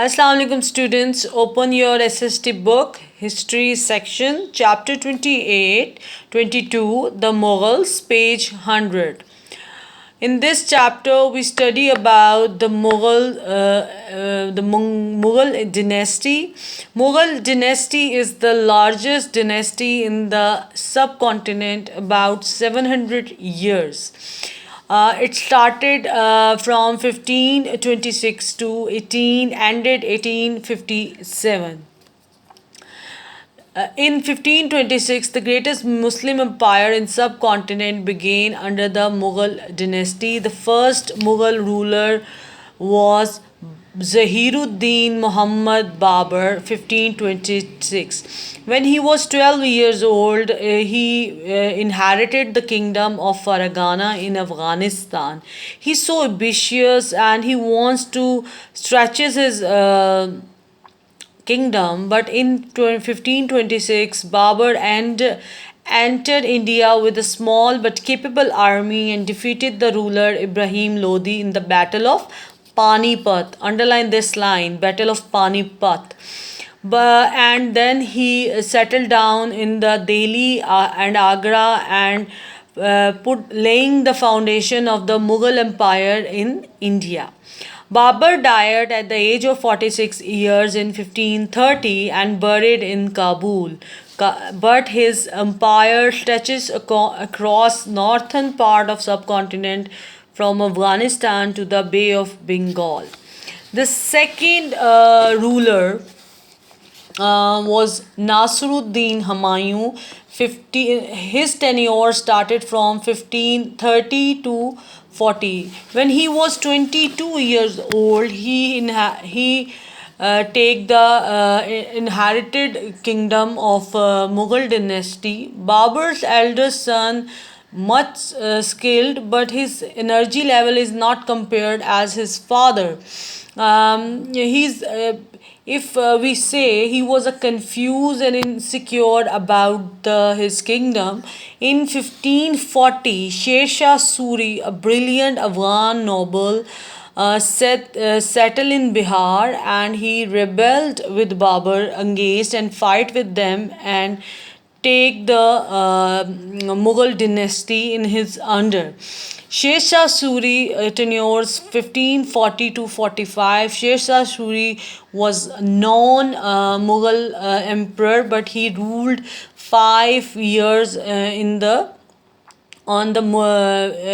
Assalamu alaikum students, open your SST book, history section, chapter 28, 22, the Mughals, page 100. In this chapter, we study about the Mughal dynasty. Mughal dynasty is the largest dynasty in the subcontinent, about 700 years. It started from 1526 to 1857. In 1526, the greatest Muslim empire in subcontinent began under the Mughal dynasty. The first Mughal ruler was Zahiruddin Muhammad Babur, 1526. When he was 12 years old, he inherited the kingdom of Fargana in Afghanistan. He's so ambitious and he wants to stretches his kingdom, but in 1526, Babur entered India with a small but capable army and defeated the ruler Ibrahim Lodi in the Battle of Panipat. Underline this line, Battle of Panipat. And then he settled down in the Delhi and Agra and laying the foundation of the Mughal Empire in India. Babur died at the age of 46 years in 1530 and buried in Kabul. But his empire stretches across northern part of subcontinent from Afghanistan to the Bay of Bengal. The second ruler was Nasruddin Humayun. His tenure started from 1530 to 40. When he was 22 years old, he take the inherited kingdom of Mughal dynasty. Babur's eldest son, much skilled, but his energy level is not compared as his father. He's if we say he was a confused and insecure about his kingdom. In 1540, Sher Shah Suri, a brilliant Afghan noble, settled in Bihar, and he rebelled with Babur against and fight with them and take the Mughal dynasty in his under. Sher Shah Suri tenures 1540 to 45. Sher Shah Suri was non Mughal emperor, but he ruled 5 years in the on the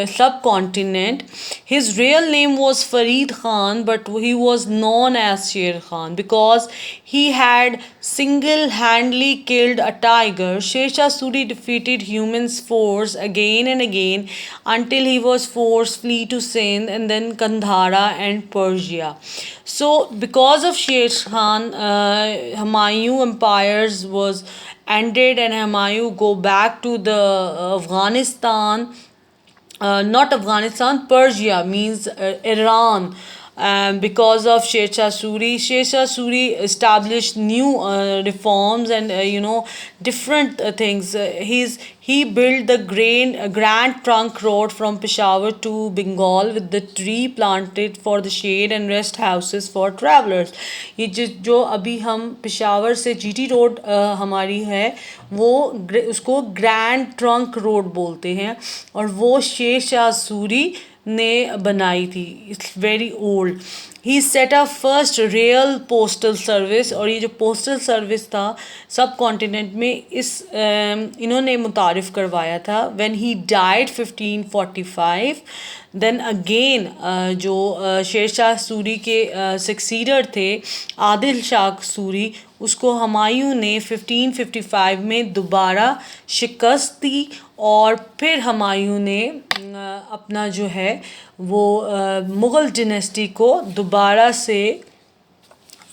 subcontinent. His real name was Farid Khan, but he was known as Sher Khan because he had single-handedly killed a tiger. Sher Shah Suri defeated humans' force again and again until he was forced flee to Sindh and then Kandhara and Persia. So, because of Sher Khan, Humayun empires was ended and Humayun go back to the Afghanistan, not Afghanistan, Persia means Iran. Because of Sher Shah Suri, Sher Shah Suri established new reforms and different things. He built the Grand Trunk Road from Peshawar to Bengal with the tree planted for the shade and rest houses for travelers. ये जो अभी हम पेशावर से GT road हमारी है वो उसको grand trunk road बोलते हैं और वो शेर शाह सूरी ने बनाई थी. It's very old. He set up first real postal service और ये जो पोस्टल सर्विस था सब कॉन्टिनेंट में इन्होंने मुतारिफ़ करवाया था. When he died 1545 then again जो शेर शाह सूरी के सक्सीडर थे आदिल शाह सूरी उसको हुमायूं ने 1555 में दोबारा शिकस्त दी और फिर हुमायूं ने अपना जो है वो मुग़ल डिनेस्टी को दोबारा से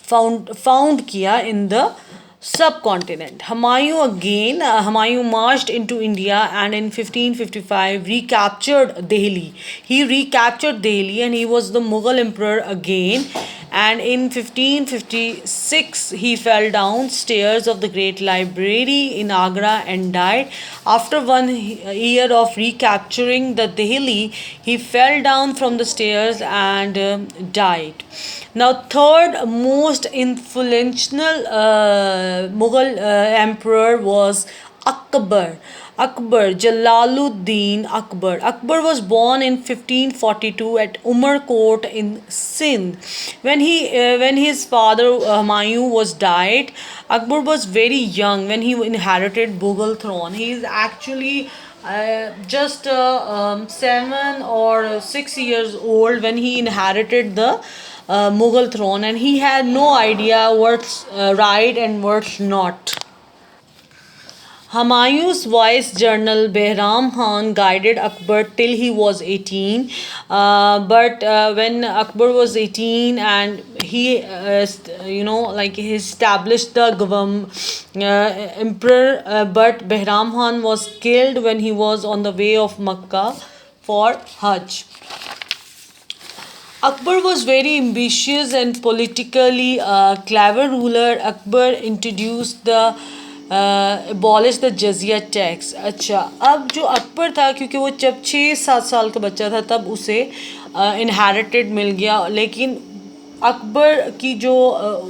फाउंड किया in the subcontinent. Humayun marched into India and in 1555 recaptured Delhi. He recaptured Delhi and he was the Mughal emperor again. and in 1556 he fell downstairs of the great library in Agra and died. After one year of recapturing the Delhi, he fell down from the stairs and died. Now, third most influential Mughal emperor was Akbar. Akbar, Jalaluddin Akbar. Akbar was born in 1542 at Umarkot in Sindh. When his father Humayun was died, Akbar was very young when he inherited Mughal throne. He is actually just 7 or 6 years old when he inherited the Mughal throne, and he had no idea what's right and what's not. Humayun's vice general Behram Khan guided Akbar till he was 18. But when Akbar was 18 and he, like he established the emperor, but Behram Khan was killed when he was on the way of Makkah for Hajj. Akbar was very ambitious and politically clever ruler. Akbar introduced the abolish the jizya tax. अच्छा, अब जो अकबर था, क्योंकि वो जब 6-7 साल का बच्चा था तब उसे इनहेरिटेड मिल गया, लेकिन अकबर की जो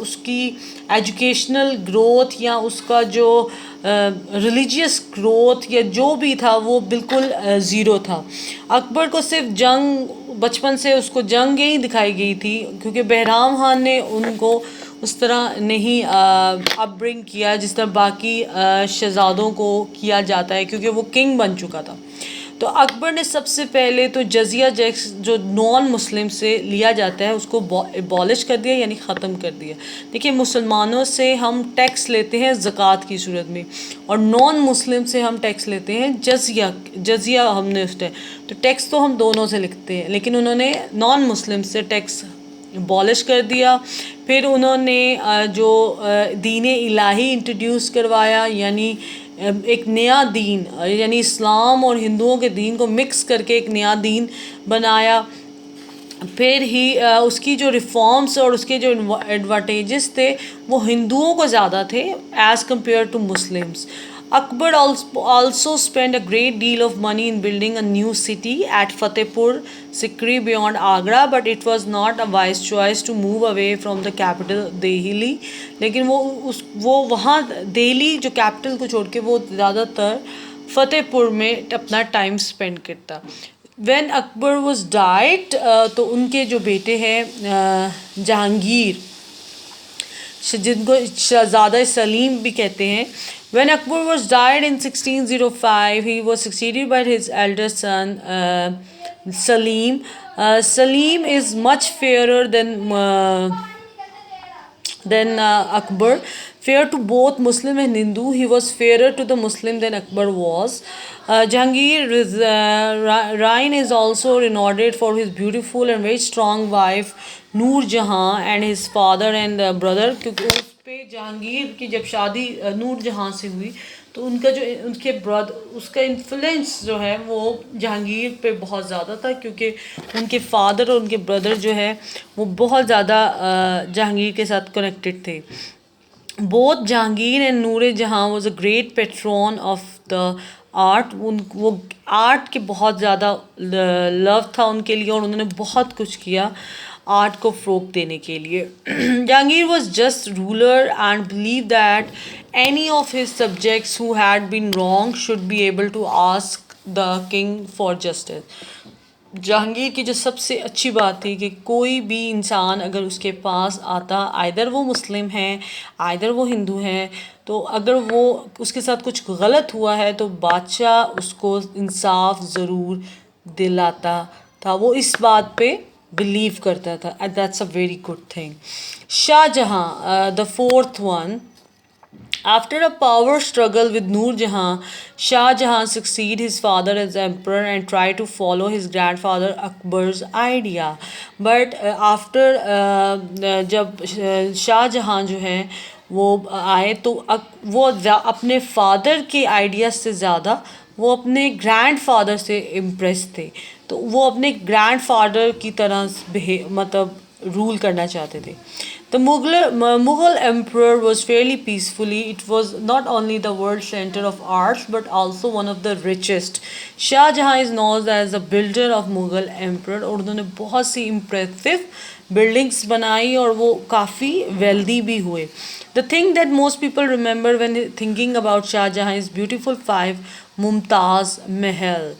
उसकी एजुकेशनल ग्रोथ या उसका जो रिलीजियस ग्रोथ या जो भी था वो बिल्कुल ज़ीरो था. अकबर को सिर्फ जंग, बचपन से उसको जंग ही दिखाई गई थी, क्योंकि बहराम खान ने उनको उस तरह नहीं अपब्रिंग किया जिस तरह बाकी शहज़ादों को किया जाता है, क्योंकि वो किंग बन चुका था. तो अकबर ने सबसे पहले तो जजिया टैक्स जो नॉन मुस्लिम से लिया जाता है उसको एबॉलिश कर दिया, यानी ख़त्म कर दिया. देखिए, मुसलमानों से हम टैक्स लेते हैं ज़कात की सूरत में, और नॉन मुस्लिम से हम टैक्स लेते हैं जजिया हमने उस तो टैक्स तो हम दोनों से लिखते हैं, लेकिन उन्होंने नॉन मुस्लिम से टैक्स एबॉलिश कर दिया. फिर उन्होंने जो दीन इलाही इंट्रोड्यूस करवाया, यानी एक नया दीन, यानी इस्लाम और हिंदुओं के दीन को मिक्स करके एक नया दीन बनाया. फिर ही उसकी जो रिफॉर्म्स और उसके जो एडवांटेजेस थे वो हिंदुओं को ज़्यादा थे as compared to Muslims. Akbar also spent a great deal of money in building a new city at Fatehpur Sikri beyond Agra, but it was not a wise choice to move away from the capital Delhi. लेकिन वो वहाँ दिल्ली जो capital को छोड़ के वो ज़्यादातर फतेहपुर में अपना टाइम स्पेंड करता. When Akbar was died, तो उनके जो बेटे हैं जहांगीर, जिनको शहजादा सलीम भी कहते हैं. When Akbar was died in 1605, he was succeeded by his elder son Salim. Salim is much fairer than Akbar. Fair to both Muslim and Hindu, he was fairer to the Muslim than Akbar was. Jahangir Ryan is also renowned for his beautiful and very strong wife Noor Jahan and his father and brother. क्योंकि उस पे जहांगीर की जब शादी नूर जहाँ से हुई तो उनका जो उनके ब्रदर, उसका इन्फ्लुएंस जो है वो जहांगीर पे बहुत ज़्यादा था, क्योंकि उनके फादर और उनके ब्रदर जो है वो बहुत ज़्यादा जहांगीर के साथ कनेक्टेड थे. बोथ जहांगीर एंड नूर जहाँ was a great patron of the art. वो आर्ट के बहुत ज़्यादा लव था उनके लिए और उन्होंने बहुत कुछ किया आर्ट को फ़रोग़ देने के लिए. Jahangir was just ruler and believe that any of his subjects who had been wrong should be able to ask the king for justice. Jahangir की जो सबसे अच्छी बात थी कि कोई भी इंसान अगर उसके पास आता, आइदर वो मुस्लिम हैं आइदर वो हिंदू हैं, तो अगर वो उसके साथ कुछ गलत हुआ है तो बादशाह उसको इंसाफ ज़रूर दिलाता था. वो इस बात पे बिलीव करता था, and that's a very good thing. Shahjahan, the fourth one. After a power struggle with Noor Jahan, Shah Jahan succeeded his father as emperor and tried to follow his grandfather Akbar's idea. But after जब शाह जहाँ जो हैं वो आए तो वो अपने father के आइडिया से ज़्यादा वो अपने ग्रैंडफादर से इम्प्रेस थे. तो वो अपने ग्रैंडफादर की तरह मतलब रूल करना चाहते थे. The Mughal emperor was fairly peacefully. It was not only the world center of arts but also one of the richest. Shah Jahan is known as the builder of Mughal emperor और उन्होंने बहुत सी impressive buildings बनाई और वो काफ़ी wealthy भी हुए. The thing that most people remember when thinking about Shah Jahan is beautiful five Mumtaz Mahal.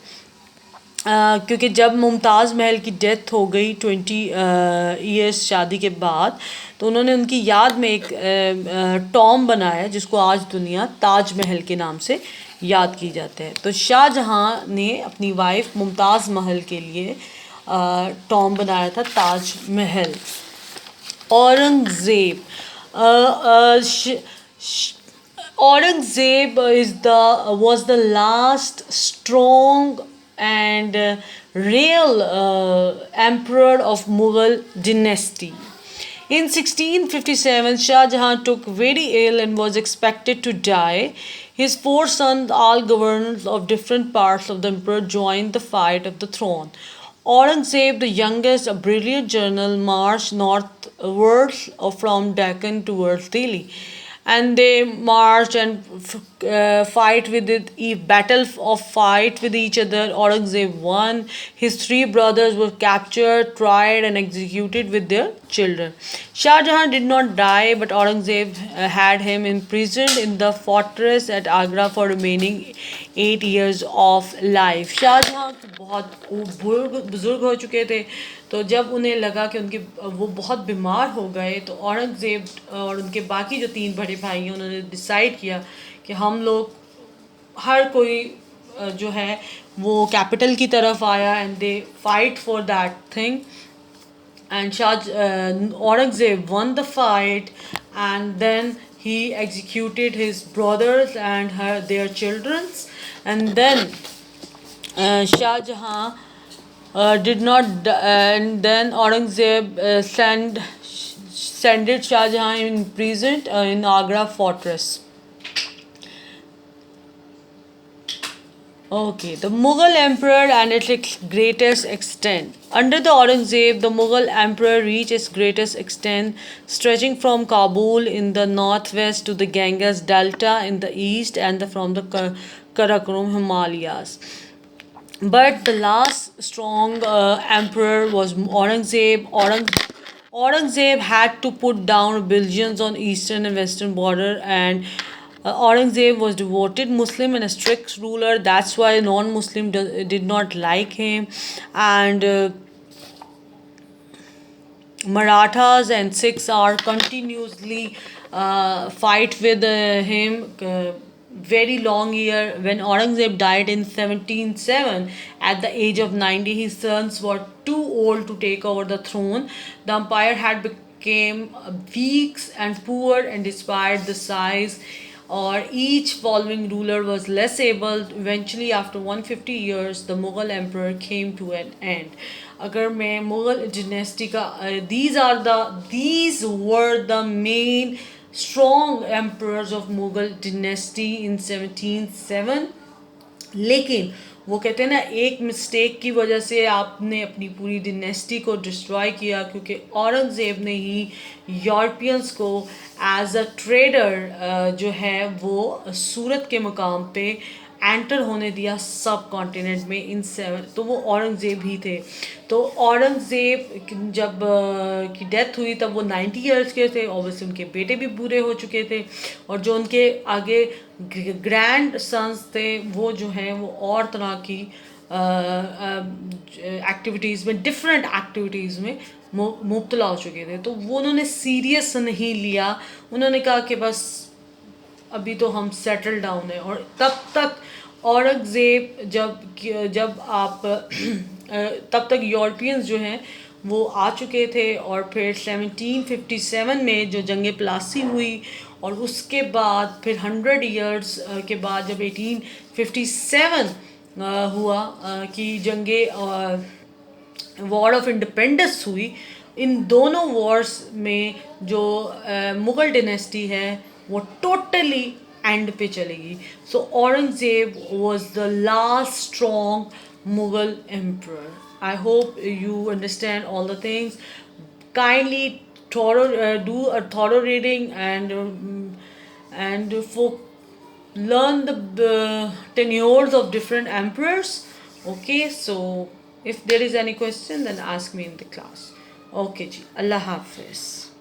क्योंकि जब मुमताज़ महल की डेथ हो गई 20 ईयर्स शादी के बाद, तो उन्होंने उनकी याद में एक टॉम बनाया जिसको आज दुनिया ताज महल के नाम से याद की जाते हैं. तो शाहजहाँ ने अपनी वाइफ मुमताज़ महल के लिए टॉम बनाया था Taj Mahal. Aurangzeb Aurangzeb was the last strong and real emperor of Mughal dynasty. In 1657, Shah Jahan took very ill and was expected to die. His four sons, all governors of different parts of the emperor, joined the fight of the throne. Aurangzeb, the youngest, a brilliant general, marched northwards from Deccan towards Delhi, and they marched and fight with it, battle of fight with each other. Aurangzeb won. His three brothers were captured, tried, and executed with their children. Shah Jahan did not die, but Aurangzeb had him imprisoned in the fortress at Agra for remaining 8 years of life. Shah जहाँ बहुत बुजुर्ग हो चुके थे, तो जब उन्हें लगा कि उनके वो बहुत बीमार हो गए, तो औरंगज़ेब और उनके बाकी जो तीन बड़े भाई हैं उन्होंने डिसाइड किया कि हम लोग हर कोई जो है वो कैपिटल की तरफ आया, and they fight for that thing. And Aurangzeb won the fight, and then he executed his brothers and their children, and then Shah Jahan did not, and then Aurangzeb sent Shah Jahan in prison in Agra fortress. Okay, the Mughal emperor and its greatest extent. Under the Aurangzeb, the Mughal emperor reached its greatest extent, stretching from Kabul in the northwest to the Ganges Delta in the east and from the Karakoram Himalayas. But the last strong emperor was Aurangzeb. Aurangzeb had to put down rebellions on eastern and western border, and Aurangzeb was devoted Muslim and a strict ruler. That's why non-Muslim did not like him, and Marathas and Sikhs are continuously fight with him. Very long year. When Aurangzeb died in 1707 at the age of 90, his sons were too old to take over the throne. The empire had become weak and poor, and despite the size, or each following ruler was less able. Eventually, after 150 years, the Mughal emperor came to an end. अगर मैं Mughal dynasty का these were the main strong emperors of Mughal dynasty in 1707. लेकिन वो कहते हैं ना, एक mistake की वजह से आपने अपनी पूरी डिनेस्टी को डिस्ट्रॉय किया, क्योंकि औरंगज़ेब ने ही यूरोपियंस को एज अ ट्रेडर जो है वो सूरत के मुकाम पे एंटर होने दिया सब कॉन्टिनेंट में इन 7. तो वो औरंगज़ेब ही थे. तो औरंगज़ेब जब की डेथ हुई तब वो 90 ईयर्स के थे. ऑब्वियसली उनके बेटे भी बूढ़े हो चुके थे, और जो उनके आगे ग्रैंड सन्स थे वो जो हैं वो और तरह की एक्टिविटीज़ में, डिफरेंट एक्टिविटीज़ में मुब्तला हो चुके थे. तो वो उन्होंने सीरियस नहीं लिया. उन्होंने कहा कि बस अभी तो हम सेटल डाउन है. और तब तक औरंगज़ेब जब आप तब तक यूरोपियंस जो हैं वो आ चुके थे. और फिर 1757 में जो जंग प्लासी हुई, और उसके बाद फिर 100 ईयर्स के बाद जब 1857 हुआ कि जंगे वॉर ऑफ इंडिपेंडेंस हुई, इन दोनों वॉर्स में जो मुग़ल डिनेस्टी है वो टोटली एंड पे चलेगी. So Aurangzeb was the last strong Mughal emperor. I hope you understand all the things. kindly do a thorough reading and for learn the tenures of different emperors. Okay, so if there is any question, then ask me in the class. Okay, ji. Allah Hafiz.